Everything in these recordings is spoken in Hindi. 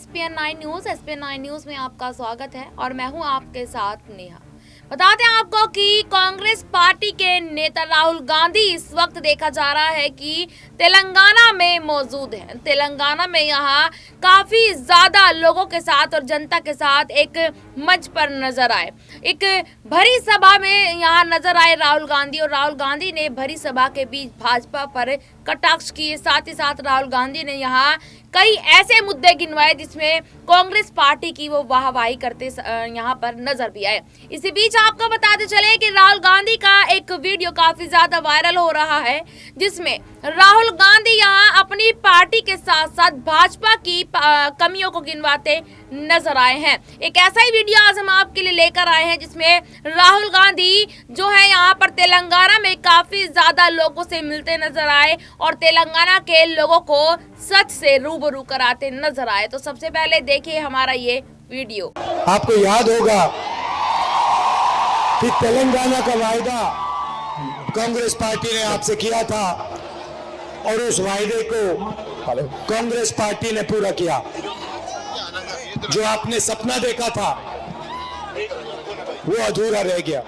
एसपीएन 9 न्यूज में आपका स्वागत है और मैं हूं आपके साथ नेहा। बताते हैं आपको कि कांग्रेस पार्टी के नेता राहुल गांधी इस वक्त देखा जा रहा है कि तेलंगाना में मौजूद है। तेलंगाना में यहाँ काफी ज्यादा लोगों के साथ और जनता के साथ एक मंच पर नजर आए, एक भरी सभा में यहाँ नजर आए राहुल गांधी। और राहुल गांधी ने भरी सभा के बीच भाजपा पर कटाक्ष किए। साथ ही साथ राहुल गांधी ने यहाँ कई ऐसे मुद्दे गिनवाए जिसमें कांग्रेस पार्टी की वो वाहवाही करते यहाँ पर नजर भी आए। इसी बीच आपको बताते चले कि राहुल गांधी का एक वीडियो काफी ज्यादा वायरल हो रहा है, जिसमें राहुल गांधी यहाँ अपनी पार्टी के साथ साथ भाजपा की कमियों को गिनवाते नजर आए हैं। एक ऐसा ही वीडियो आज हम आपके लिए लेकर आए हैं जिसमें राहुल गांधी जो है यहाँ पर तेलंगाना में काफी ज्यादा लोगों से मिलते नजर आए और तेलंगाना के लोगों को सच से रूबरू कराते नजर आए। तो सबसे पहले देखिए हमारा ये वीडियो। आपको याद होगा कि तेलंगाना का वायदा कांग्रेस पार्टी ने आपसे किया था और उस वायदे को कांग्रेस पार्टी ने पूरा किया। जो आपने सपना देखा था वो अधूरा रह गया।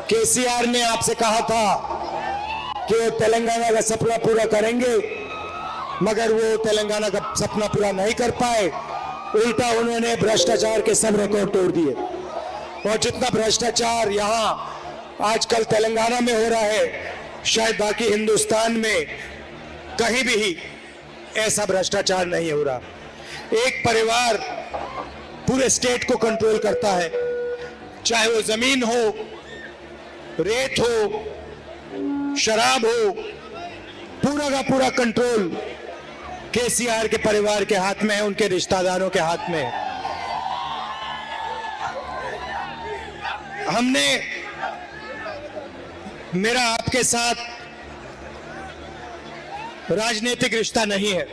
केसीआर ने आपसे कहा था कि वो तेलंगाना का सपना पूरा करेंगे, मगर वो तेलंगाना का सपना पूरा नहीं कर पाए। उल्टा उन्होंने भ्रष्टाचार के सब रिकॉर्ड तोड़ दिए। और जितना भ्रष्टाचार यहाँ आजकल तेलंगाना में हो रहा है, शायद बाकी हिंदुस्तान में कहीं भी ऐसा भ्रष्टाचार नहीं हो रहा। एक परिवार पूरे स्टेट को कंट्रोल करता है, चाहे वो जमीन हो, रेत हो, शराब हो, पूरा का पूरा कंट्रोल केसीआर के परिवार के हाथ में है, उनके रिश्तेदारों के हाथ में है। मेरा आपके साथ राजनीतिक रिश्ता नहीं है,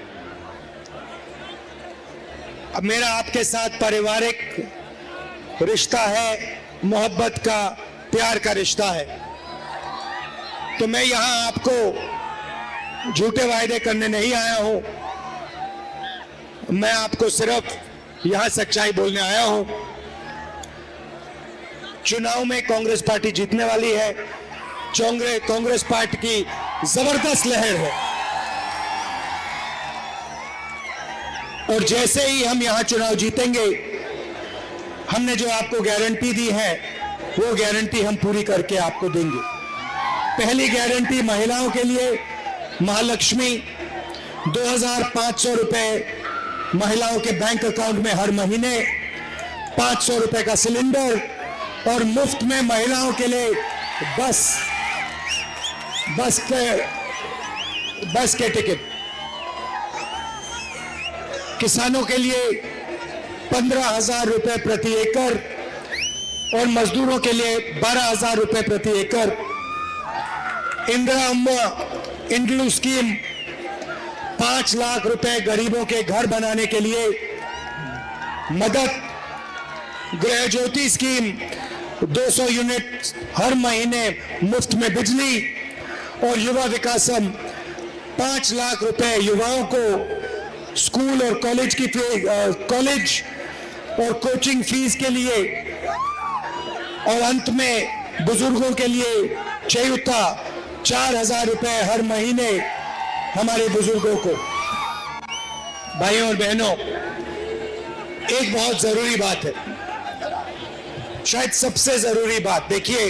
अब मेरा आपके साथ पारिवारिक रिश्ता है, मोहब्बत का, प्यार का रिश्ता है। तो मैं यहां आपको झूठे वायदे करने नहीं आया हूं, मैं आपको सिर्फ यहां सच्चाई बोलने आया हूं। चुनाव में कांग्रेस पार्टी जीतने वाली है। कांग्रेस पार्टी की जबरदस्त लहर है और जैसे ही हम यहां चुनाव जीतेंगे, हमने जो आपको गारंटी दी है वो गारंटी हम पूरी करके आपको देंगे। पहली गारंटी महिलाओं के लिए, महालक्ष्मी 2500 रुपए महिलाओं के बैंक अकाउंट में हर महीने, 500 रुपए का सिलेंडर और मुफ्त में महिलाओं के लिए बस के टिकट। किसानों के लिए 15,000 रुपए प्रति एकड़ और मजदूरों के लिए 12,000 रुपए प्रति एकड़। इंदिरा अम्मा इंड्लू स्कीम 5 लाख रुपए गरीबों के घर बनाने के लिए मदद। गृह ज्योति स्कीम 200 यूनिट हर महीने मुफ्त में बिजली। और युवा विकासम 5 लाख रुपए युवाओं को स्कूल और कॉलेज और कोचिंग फीस के लिए। और अंत में बुजुर्गों के लिए चयौता 4,000 रुपए हर महीने हमारे बुजुर्गों को। भाइयों और बहनों, एक बहुत जरूरी बात है, शायद सबसे जरूरी बात। देखिए,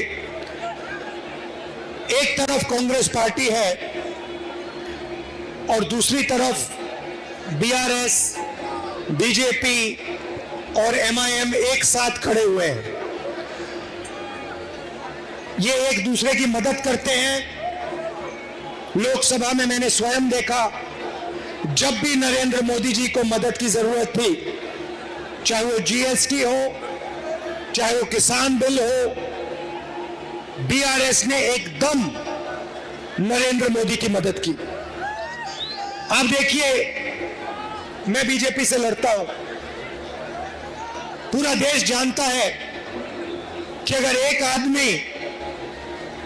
एक तरफ कांग्रेस पार्टी है और दूसरी तरफ बीआरएस, बीजेपी और एमआईएम एक साथ खड़े हुए हैं। ये एक दूसरे की मदद करते हैं। लोकसभा में मैंने स्वयं देखा, जब भी नरेंद्र मोदी जी को मदद की जरूरत थी, चाहे वो जीएसटी हो, चाहे वो किसान बिल हो, बीआरएस ने एकदम नरेंद्र मोदी की मदद की। आप देखिए, मैं बीजेपी से लड़ता हूं, पूरा देश जानता है कि अगर एक आदमी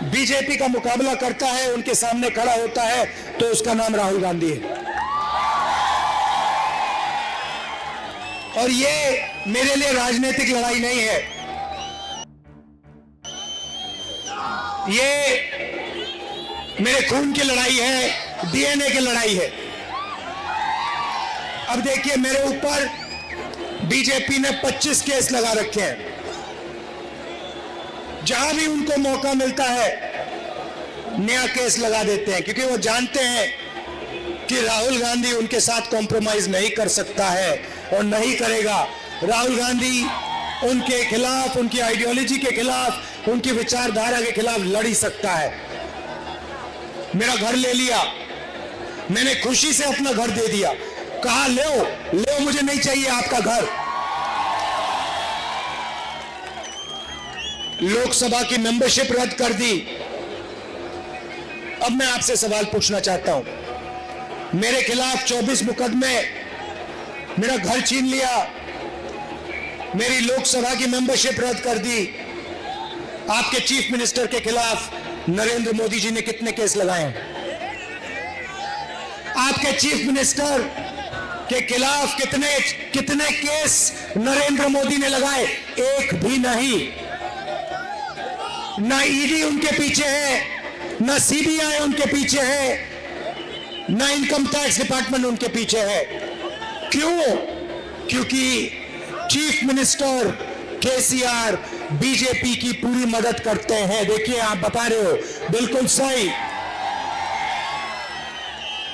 बीजेपी का मुकाबला करता है, उनके सामने खड़ा होता है, तो उसका नाम राहुल गांधी है। और ये मेरे लिए राजनीतिक लड़ाई नहीं है, ये मेरे खून की लड़ाई है, डीएनए की लड़ाई है। अब देखिए, मेरे ऊपर बीजेपी ने 25 केस लगा रखे हैं। जहां भी उनको मौका मिलता है नया केस लगा देते हैं, क्योंकि वो जानते हैं कि राहुल गांधी उनके साथ कॉम्प्रोमाइज नहीं कर सकता है और नहीं करेगा। राहुल गांधी उनके खिलाफ, उनकी आइडियोलॉजी के खिलाफ, उनकी विचारधारा के खिलाफ लड़ ही सकता है। मेरा घर ले लिया, मैंने खुशी से अपना घर दे दिया, कहा लो, मुझे नहीं चाहिए आपका घर। लोकसभा की मेंबरशिप रद्द कर दी। अब मैं आपसे सवाल पूछना चाहता हूं, मेरे खिलाफ 24 मुकदमे, मेरा घर छीन लिया, मेरी लोकसभा की मेंबरशिप रद्द कर दी। आपके चीफ मिनिस्टर के खिलाफ नरेंद्र मोदी जी ने कितने केस लगाए हैं? आपके चीफ मिनिस्टर के खिलाफ कितने केस नरेंद्र मोदी ने लगाए? एक भी नहीं। ना ईडी उनके पीछे है, ना सीबीआई उनके पीछे है, ना इनकम टैक्स डिपार्टमेंट उनके पीछे है। क्यों? क्योंकि चीफ मिनिस्टर केसीआर बीजेपी की पूरी मदद करते हैं। देखिए, आप बता रहे हो, बिल्कुल सही,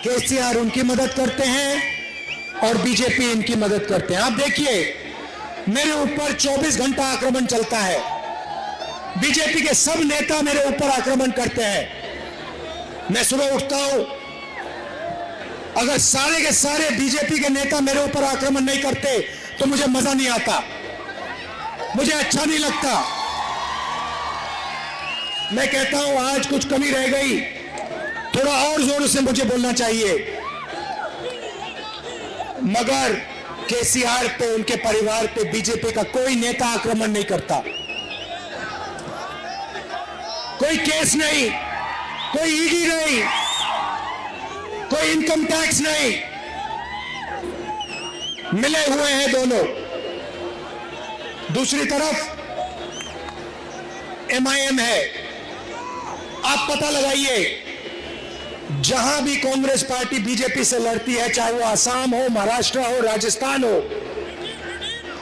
केसीआर उनकी मदद करते हैं और बीजेपी इनकी मदद करते हैं। आप देखिए, मेरे ऊपर 24 घंटा आक्रमण चलता है, बीजेपी के सब नेता मेरे ऊपर आक्रमण करते हैं। मैं सुबह उठता हूं, अगर सारे के सारे बीजेपी के नेता मेरे ऊपर आक्रमण नहीं करते तो मुझे मजा नहीं आता, मुझे अच्छा नहीं लगता। मैं कहता हूं आज कुछ कमी रह गई, थोड़ा और जोर से मुझे बोलना चाहिए, मगर केसीआर पे, उनके परिवार पे बीजेपी का कोई नेता आक्रमण नहीं करता। कोई केस नहीं, कोई ईडी नहीं, कोई इनकम टैक्स नहीं, मिले हुए हैं दोनों। दूसरी तरफ एमआईएम है। आप पता लगाइए, जहां भी कांग्रेस पार्टी बीजेपी से लड़ती है, चाहे वो असम हो, महाराष्ट्र हो, राजस्थान हो,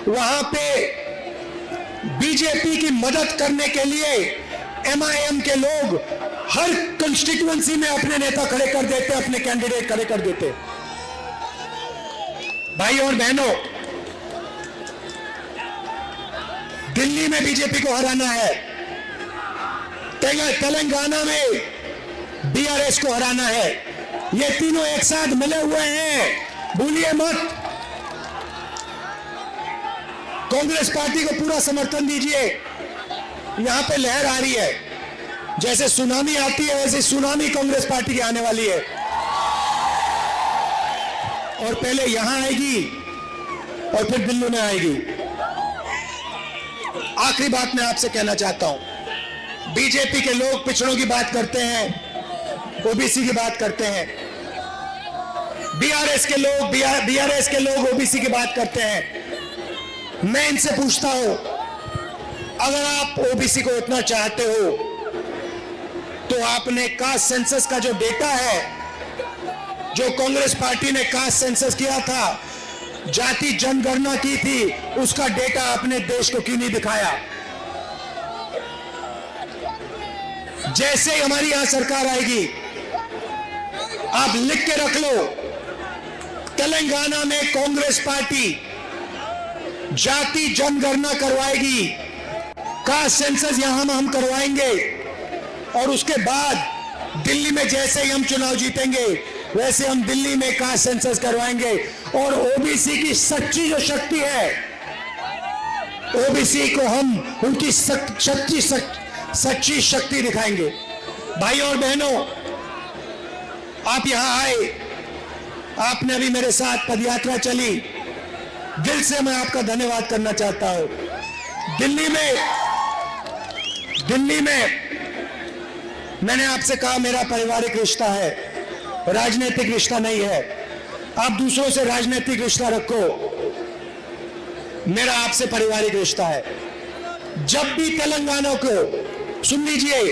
वहां पे बीजेपी की मदद करने के लिए एमआईएम के लोग हर कंस्टिट्यूएंसी में अपने नेता खड़े कर देते, अपने कैंडिडेट खड़े कर देते। भाई और बहनों, दिल्ली में बीजेपी को हराना है, तेलंगाना में बीआरएस को हराना है। ये तीनों एक साथ मिले हुए हैं, भूलिए मत। कांग्रेस पार्टी को पूरा समर्थन दीजिए। यहां पे लहर आ रही है, जैसे सुनामी आती है वैसे सुनामी कांग्रेस पार्टी की आने वाली है, और पहले यहां आएगी और फिर दिल्ली में आएगी। आखिरी बात मैं आपसे कहना चाहता हूं, बीजेपी के लोग पिछड़ों की बात करते हैं, ओबीसी की बात करते हैं, बीआरएस के लोग ओबीसी की बात करते हैं। मैं इनसे पूछता हूं, अगर आप ओबीसी को इतना चाहते हो तो आपने कास्ट सेंसस का जो डेटा है, जो कांग्रेस पार्टी ने कास्ट सेंसस किया था, जाति जनगणना की थी, उसका डेटा अपने देश को क्यों नहीं दिखाया? जैसे ही हमारी यहां सरकार आएगी, आप लिख के रख लो, तेलंगाना में कांग्रेस पार्टी जाति जनगणना करवाएगी, कास्ट सेंसस यहां हम करवाएंगे, और उसके बाद दिल्ली में जैसे ही हम चुनाव जीतेंगे वैसे हम दिल्ली में कास्ट सेंसस करवाएंगे, और ओबीसी की सच्ची जो शक्ति है, ओबीसी को हम उनकी सच्ची शक्ति दिखाएंगे। भाई और बहनों, आप यहां आए, आपने अभी मेरे साथ पदयात्रा चली, दिल से मैं आपका धन्यवाद करना चाहता हूं। दिल्ली में मैंने आपसे कहा मेरा पारिवारिक रिश्ता है, राजनीतिक रिश्ता नहीं है। आप दूसरों से राजनीतिक रिश्ता रखो, मेरा आपसे पारिवारिक रिश्ता है। जब भी तेलंगाना को, सुन लीजिए,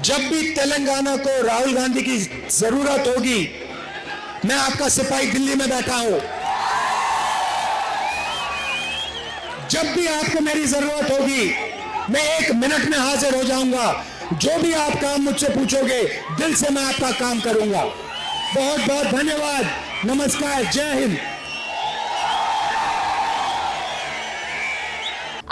जब भी तेलंगाना को राहुल गांधी की जरूरत होगी, मैं आपका सिपाही दिल्ली में बैठा हूं। जब भी आपको मेरी जरूरत होगी, मैं 1 मिनट में हाजिर हो जाऊंगा। जो भी आप काम मुझसे पूछोगे, दिल से मैं आपका काम करूंगा। बहुत बहुत धन्यवाद। नमस्कार, जय हिंद।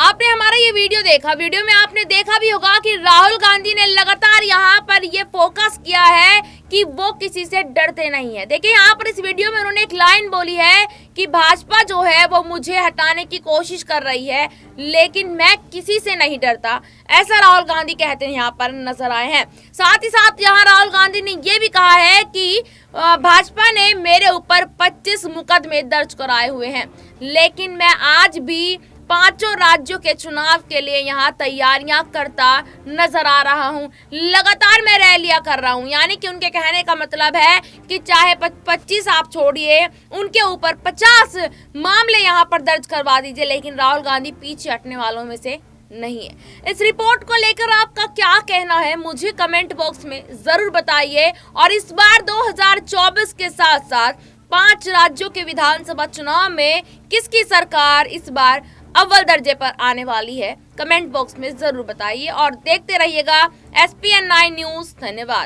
आपने हमारा ये वीडियो देखा, वीडियो में आपने देखा भी होगा कि राहुल गांधी ने लगातार यहाँ पर ये फोकस किया है कि वो किसी से डरते नहीं है। देखिए यहाँ पर इस वीडियो में उन्होंने एक लाइन बोली है कि भाजपा जो है वो मुझे हटाने की कोशिश कर रही है, लेकिन मैं किसी से नहीं डरता, ऐसा राहुल गांधी कहते हैं यहाँ पर नजर आए हैं। साथ ही साथ यहाँ राहुल गांधी ने ये भी कहा है कि भाजपा ने मेरे ऊपर 25 मुकदमे दर्ज कराए हुए हैं, लेकिन मैं आज भी 5 राज्यों के चुनाव के लिए यहाँ तैयारियां करता नजर आ रहा हूँ। लगातार मैं रैलियां कर रहा हूँ, यानी कि उनके कहने का मतलब है कि चाहे 25 आप छोड़िए, उनके ऊपर 50 मामले यहाँ पर दर्ज करवा दीजिए, लेकिन राहुल गांधी पीछे हटने वालों में से नहीं है। इस रिपोर्ट को लेकर आपका क्या कहना है, मुझे कमेंट बॉक्स में जरूर बताइए। और इस बार 2024 के साथ साथ 5 राज्यों के विधानसभा चुनाव में किसकी सरकार इस बार अव्वल दर्जे पर आने वाली है, कमेंट बॉक्स में जरूर बताइए और देखते रहिएगा SPN9 न्यूज। धन्यवाद।